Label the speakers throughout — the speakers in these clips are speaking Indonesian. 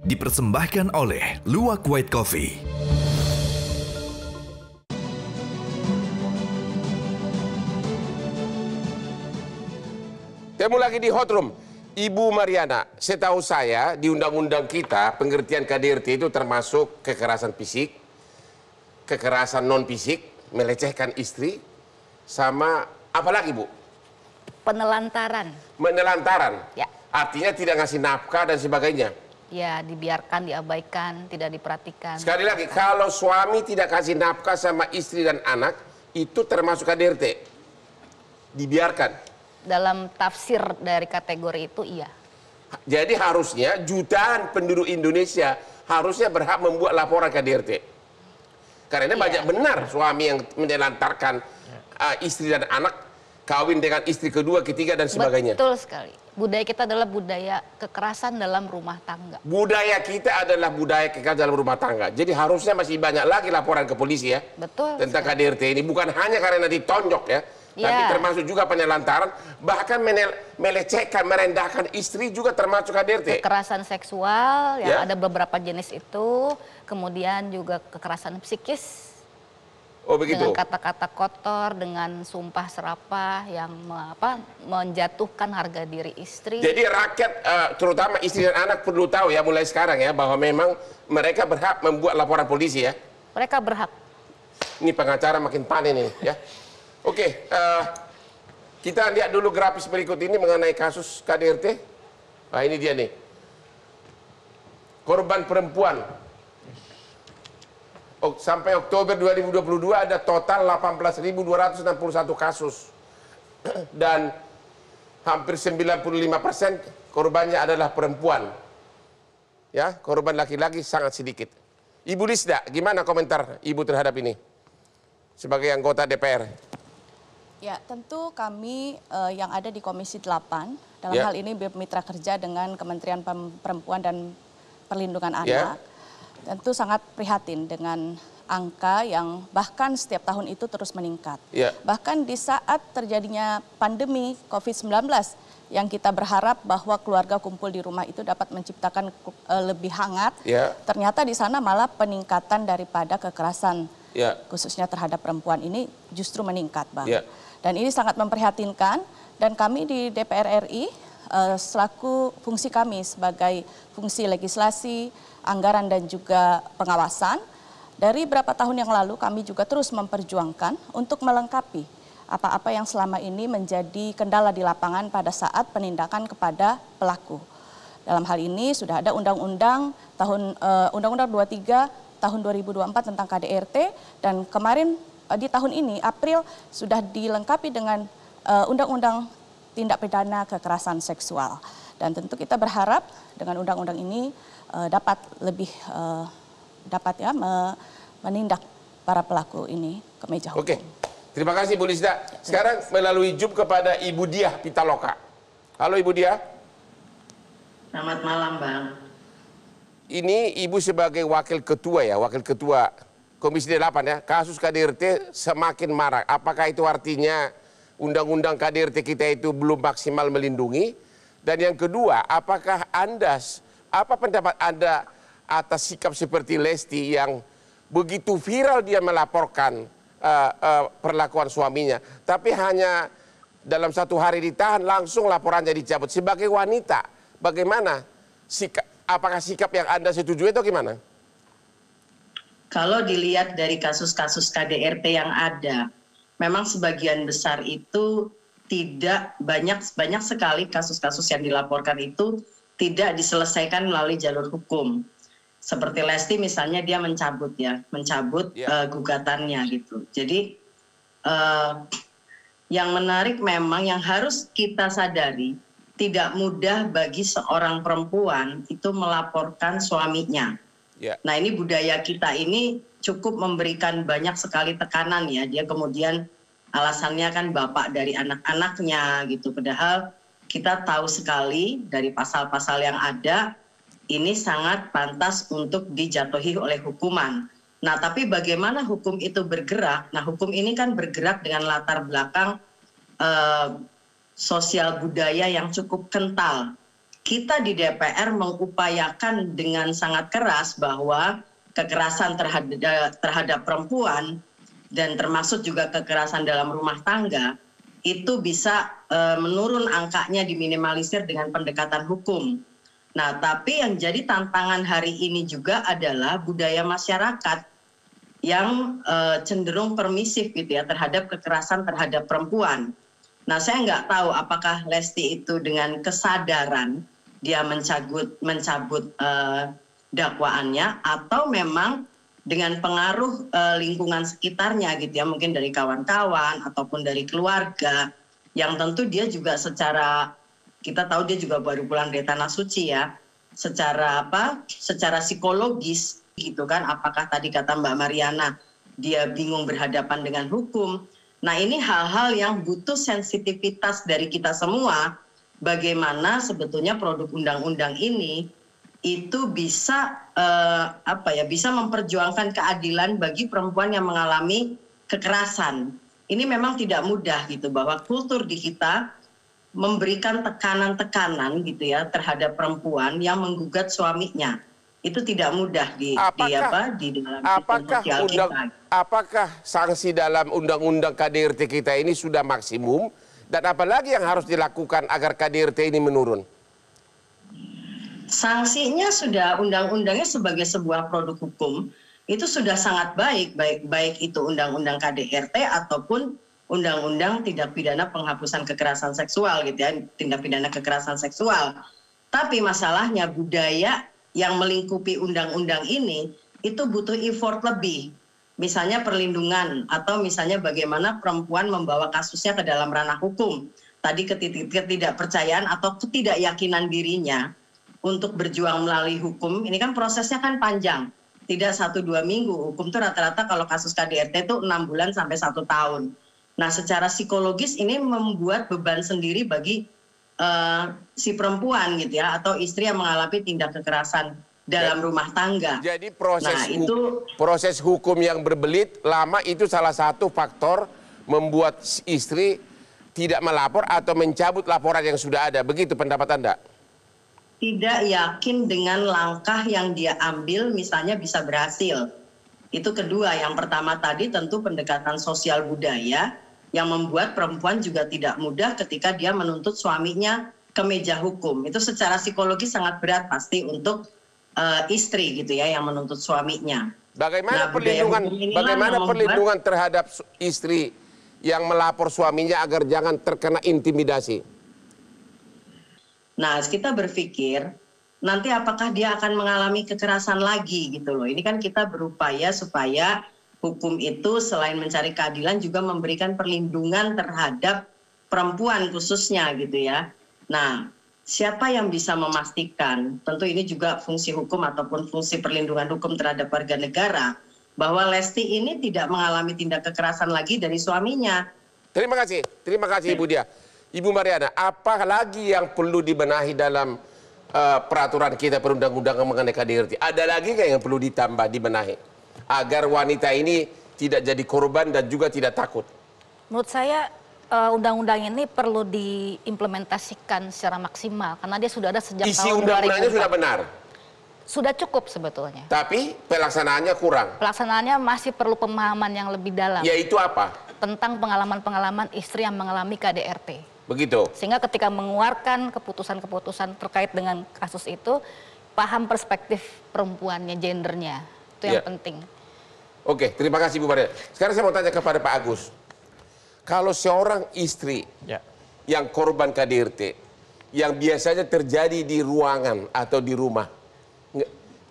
Speaker 1: Dipersembahkan oleh Luwak White Coffee.
Speaker 2: Temu lagi di Hot Room. Ibu Mariana, setahu saya di undang-undang kita pengertian KDRT itu termasuk kekerasan fisik, kekerasan non fisik, melecehkan istri, sama apa lagi Bu?
Speaker 3: Penelantaran.
Speaker 2: Menelantaran.
Speaker 3: Ya.
Speaker 2: Artinya tidak ngasih nafkah dan sebagainya.
Speaker 3: Ya, dibiarkan, diabaikan, tidak diperhatikan.
Speaker 2: Sekali lagi, kalau suami tidak kasih nafkah sama istri dan anak, itu termasuk KDRT. Dibiarkan.
Speaker 3: Dalam tafsir dari kategori itu, iya.
Speaker 2: Jadi harusnya jutaan penduduk Indonesia harusnya berhak membuat laporan KDRT. Karena banyak benar suami yang menelantarkan istri dan anak, kawin dengan istri kedua, ketiga, dan sebagainya.
Speaker 3: Betul sekali. Budaya kita adalah budaya kekerasan dalam rumah tangga.
Speaker 2: Budaya kita adalah budaya kekerasan dalam rumah tangga. Jadi harusnya masih banyak lagi laporan ke polisi ya.
Speaker 3: Betul.
Speaker 2: Tentang KDRT ini. Bukan hanya karena ditonjok ya. Tapi termasuk juga penelantaran. Bahkan melecehkan, merendahkan istri juga termasuk KDRT.
Speaker 3: Kekerasan seksual, yang ada beberapa jenis itu. Kemudian juga kekerasan psikis.
Speaker 2: Oh begitu.
Speaker 3: Dengan kata-kata kotor, dengan sumpah serapah yang menjatuhkan harga diri istri.
Speaker 2: Jadi rakyat, terutama istri dan anak perlu tahu ya mulai sekarang ya bahwa memang mereka berhak membuat laporan polisi ya.
Speaker 3: Mereka berhak.
Speaker 2: Ini pengacara makin panen ini ya. Oke, kita lihat dulu grafis berikut ini mengenai kasus KDRT. Nah ini dia nih. Korban perempuan. Sampai Oktober 2022 ada total 18.261 kasus. Dan hampir 95% korbannya adalah perempuan. Ya, korban laki-laki sangat sedikit. Ibu Lisda, gimana komentar Ibu terhadap ini? Sebagai anggota DPR.
Speaker 4: Ya, tentu kami yang ada di Komisi 8, dalam hal ini bermitra kerja dengan Kementerian Perempuan dan Perlindungan Anak. Tentu sangat prihatin dengan angka yang bahkan setiap tahun itu terus meningkat. Bahkan di saat terjadinya pandemi COVID-19 yang kita berharap bahwa keluarga kumpul di rumah itu dapat menciptakan lebih hangat, ternyata di sana malah peningkatan daripada kekerasan khususnya terhadap perempuan ini justru meningkat, Bang. Dan ini sangat memprihatinkan dan kami di DPR RI selaku fungsi kami sebagai fungsi legislasi, anggaran dan juga pengawasan, dari beberapa tahun yang lalu kami juga terus memperjuangkan untuk melengkapi apa-apa yang selama ini menjadi kendala di lapangan pada saat penindakan kepada pelaku. Dalam hal ini sudah ada Undang-Undang 23 tahun 2024 tentang KDRT dan kemarin di tahun ini April sudah dilengkapi dengan Undang-Undang Tindak Pidana Kekerasan Seksual. Dan tentu kita berharap dengan undang-undang ini dapat lebih menindak para pelaku ini ke meja hukum.
Speaker 2: Oke, terima kasih Bu Lisda. Sekarang melalui Zoom kepada Ibu Diah Pitaloka. Halo Ibu Diah.
Speaker 5: Selamat malam Bang.
Speaker 2: Ini Ibu sebagai wakil ketua ya, wakil ketua Komisi 8 ya. Kasus KDRT semakin marak. Apakah itu artinya undang-undang KDRT kita itu belum maksimal melindungi? Dan yang kedua, apakah apa pendapat Anda atas sikap seperti Lesti yang begitu viral dia melaporkan perlakuan suaminya, tapi hanya dalam 1 hari ditahan langsung laporannya dicabut. Sebagai wanita, bagaimana sikap? Apakah sikap yang Anda setujui atau gimana?
Speaker 5: Kalau dilihat dari kasus-kasus KDRT yang ada, memang sebagian besar itu tidak banyak sekali kasus-kasus yang dilaporkan itu tidak diselesaikan melalui jalur hukum. Seperti Lesti misalnya dia mencabut gugatannya gitu. Jadi yang menarik memang yang harus kita sadari tidak mudah bagi seorang perempuan itu melaporkan suaminya. Nah ini budaya kita ini cukup memberikan banyak sekali tekanan ya. Dia kemudian alasannya kan bapak dari anak-anaknya gitu. Padahal kita tahu sekali dari pasal-pasal yang ada ini sangat pantas untuk dijatuhi oleh hukuman. Nah tapi bagaimana hukum itu bergerak? Nah hukum ini kan bergerak dengan latar belakang sosial budaya yang cukup kental. kita di DPR mengupayakan dengan sangat keras bahwa kekerasan terhadap perempuan dan termasuk juga kekerasan dalam rumah tangga itu bisa menurun angkanya, diminimalisir dengan pendekatan hukum. Nah, tapi yang jadi tantangan hari ini juga adalah budaya masyarakat yang cenderung permisif gitu ya terhadap kekerasan terhadap perempuan. Nah, saya nggak tahu apakah Lesti itu dengan kesadaran dia mencabut dakwaannya atau memang dengan pengaruh lingkungan sekitarnya gitu ya, mungkin dari kawan-kawan ataupun dari keluarga yang tentu dia juga secara, kita tahu dia juga baru pulang dari Tanah Suci ya, secara psikologis gitu kan, apakah tadi kata Mbak Mariana dia bingung berhadapan dengan hukum. Nah, ini hal-hal yang butuh sensitivitas dari kita semua, bagaimana sebetulnya produk undang-undang ini itu bisa bisa memperjuangkan keadilan bagi perempuan yang mengalami kekerasan. Ini memang tidak mudah gitu, bahwa kultur di kita memberikan tekanan-tekanan gitu ya terhadap perempuan yang menggugat suaminya. Itu tidak mudah di dalam sistem sosial kita.
Speaker 2: Apakah sanksi dalam undang-undang KDRT kita ini sudah maksimum, dan apalagi yang harus dilakukan agar KDRT ini menurun?
Speaker 5: Sanksinya sudah, undang-undangnya sebagai sebuah produk hukum itu sudah sangat baik itu undang-undang KDRT ataupun undang-undang tindak pidana penghapusan kekerasan seksual gitu ya, tindak pidana kekerasan seksual. Tapi masalahnya budaya yang melingkupi undang-undang ini itu butuh effort lebih. Misalnya perlindungan atau misalnya bagaimana perempuan membawa kasusnya ke dalam ranah hukum. Tadi ketidakpercayaan atau ketidakyakinan dirinya untuk berjuang melalui hukum, ini kan prosesnya kan panjang. Tidak 1-2 minggu, hukum itu rata-rata kalau kasus KDRT itu 6 bulan sampai 1 tahun. Nah, secara psikologis ini membuat beban sendiri bagi si perempuan gitu ya, atau istri yang mengalami tindak kekerasan dalam rumah tangga.
Speaker 2: Jadi proses hukum yang berbelit lama itu salah satu faktor membuat istri tidak melapor atau mencabut laporan yang sudah ada. Begitu pendapat Anda?
Speaker 5: Tidak yakin dengan langkah yang dia ambil misalnya bisa berhasil. Itu kedua. Yang pertama tadi tentu pendekatan sosial budaya yang membuat perempuan juga tidak mudah ketika dia menuntut suaminya ke meja hukum. Itu secara psikologis sangat berat pasti untuk istri gitu ya yang menuntut suaminya.
Speaker 2: Bagaimana perlindungan terhadap istri yang melapor suaminya agar jangan terkena intimidasi?
Speaker 5: Nah, kita berpikir nanti apakah dia akan mengalami kekerasan lagi gitu loh. Ini kan kita berupaya supaya hukum itu selain mencari keadilan juga memberikan perlindungan terhadap perempuan khususnya gitu ya. Nah, siapa yang bisa memastikan, tentu ini juga fungsi hukum ataupun fungsi perlindungan hukum terhadap warga negara, bahwa Lesti ini tidak mengalami tindak kekerasan lagi dari suaminya.
Speaker 2: Terima kasih Ibu Dia. Ibu Mariana, apa lagi yang perlu dibenahi dalam peraturan kita perundang-undangan mengenai KDRT? Ada lagi nggak yang perlu ditambah, dibenahi? Agar wanita ini tidak jadi korban dan juga tidak takut.
Speaker 3: Menurut saya undang-undang ini perlu diimplementasikan secara maksimal. Karena dia sudah ada sejak
Speaker 2: isi
Speaker 3: tahun 2004. Isi
Speaker 2: undang-undangnya sudah benar?
Speaker 3: Sudah cukup sebetulnya.
Speaker 2: Tapi pelaksanaannya kurang?
Speaker 3: Pelaksanaannya masih perlu pemahaman yang lebih dalam.
Speaker 2: Yaitu apa?
Speaker 3: Tentang pengalaman-pengalaman istri yang mengalami KDRT.
Speaker 2: Begitu.
Speaker 3: Sehingga ketika mengeluarkan keputusan-keputusan terkait dengan kasus itu, paham perspektif perempuannya, gendernya. Itu yang penting.
Speaker 2: Oke, terima kasih Bu Mariana. Sekarang saya mau tanya kepada Pak Agus. Kalau seorang istri yang korban KDRT, yang biasanya terjadi di ruangan atau di rumah,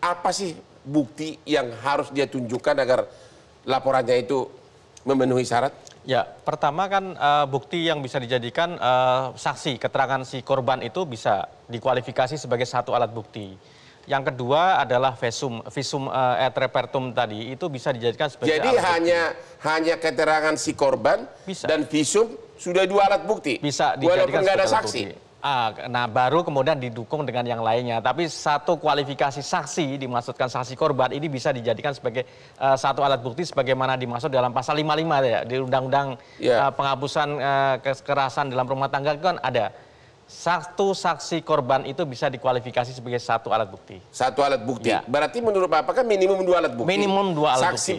Speaker 2: apa sih bukti yang harus dia tunjukkan agar laporannya itu memenuhi syarat?
Speaker 6: Ya, pertama kan bukti yang bisa dijadikan saksi, keterangan si korban itu bisa dikualifikasi sebagai satu alat bukti. Yang kedua adalah visum et repertum tadi, itu bisa dijadikan sebagai
Speaker 2: jadi
Speaker 6: alat bukti.
Speaker 2: hanya keterangan si korban bisa. Dan visum sudah 2 alat bukti?
Speaker 6: Bisa dijadikan
Speaker 2: sebagai
Speaker 6: alat
Speaker 2: saksi?
Speaker 6: Bukti. Nah, baru kemudian didukung dengan yang lainnya. Tapi satu kualifikasi saksi, dimaksudkan saksi korban, ini bisa dijadikan sebagai satu alat bukti sebagaimana dimaksud dalam pasal 55 ya, di Undang-Undang Penghapusan Kekerasan dalam Rumah Tangga itu kan ada. Satu saksi korban itu bisa dikualifikasi sebagai satu alat bukti.
Speaker 2: Satu alat bukti.
Speaker 6: Ya.
Speaker 2: Berarti menurut Bapak kan minimum 2 alat bukti.
Speaker 6: Minimum 2 alat bukti.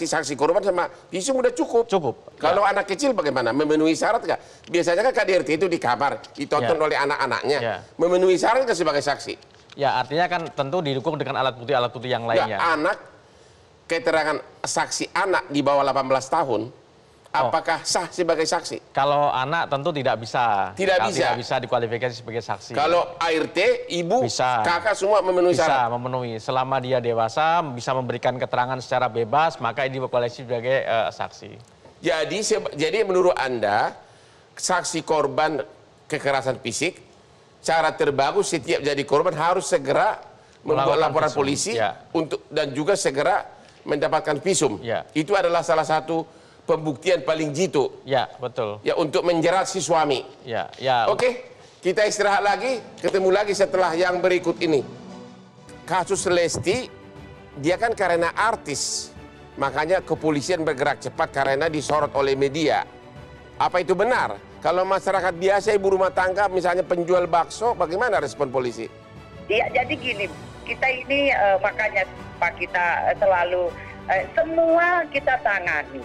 Speaker 2: Saksi korban sama visum udah cukup.
Speaker 6: Cukup.
Speaker 2: Kalau anak kecil bagaimana? Memenuhi syarat nggak? Biasanya kan KDRT itu di kamar, ditonton oleh anak-anaknya. Memenuhi syarat nggak sebagai saksi?
Speaker 6: Ya, artinya kan tentu didukung dengan alat bukti yang lainnya.
Speaker 2: Anak, keterangan saksi anak di bawah 18 tahun, apakah sah sebagai saksi?
Speaker 6: Kalau anak tentu tidak bisa.
Speaker 2: Tidak
Speaker 6: bisa dikualifikasi sebagai saksi.
Speaker 2: Kalau ART, ibu,
Speaker 6: bisa.
Speaker 2: kakak semua memenuhi syarat?
Speaker 6: Bisa memenuhi. Selama dia dewasa, bisa memberikan keterangan secara bebas, maka ini dikualifikasi sebagai saksi.
Speaker 2: Jadi menurut Anda, saksi korban kekerasan fisik, cara terbagus setiap jadi korban harus segera membuat laporan polisi dan juga segera mendapatkan visum. Itu adalah salah satu pembuktian paling jitu.
Speaker 6: Ya, betul.
Speaker 2: Ya, untuk menjerat si suami. Oke, kita istirahat lagi, ketemu lagi setelah yang berikut ini. Kasus Lesti, dia kan karena artis, makanya kepolisian bergerak cepat karena disorot oleh media. Apa itu benar? Kalau masyarakat biasa, ibu rumah tangga, misalnya penjual bakso, bagaimana respon polisi?
Speaker 7: Ya, jadi gini, kita ini makanya Pak, kita selalu semua kita tangani.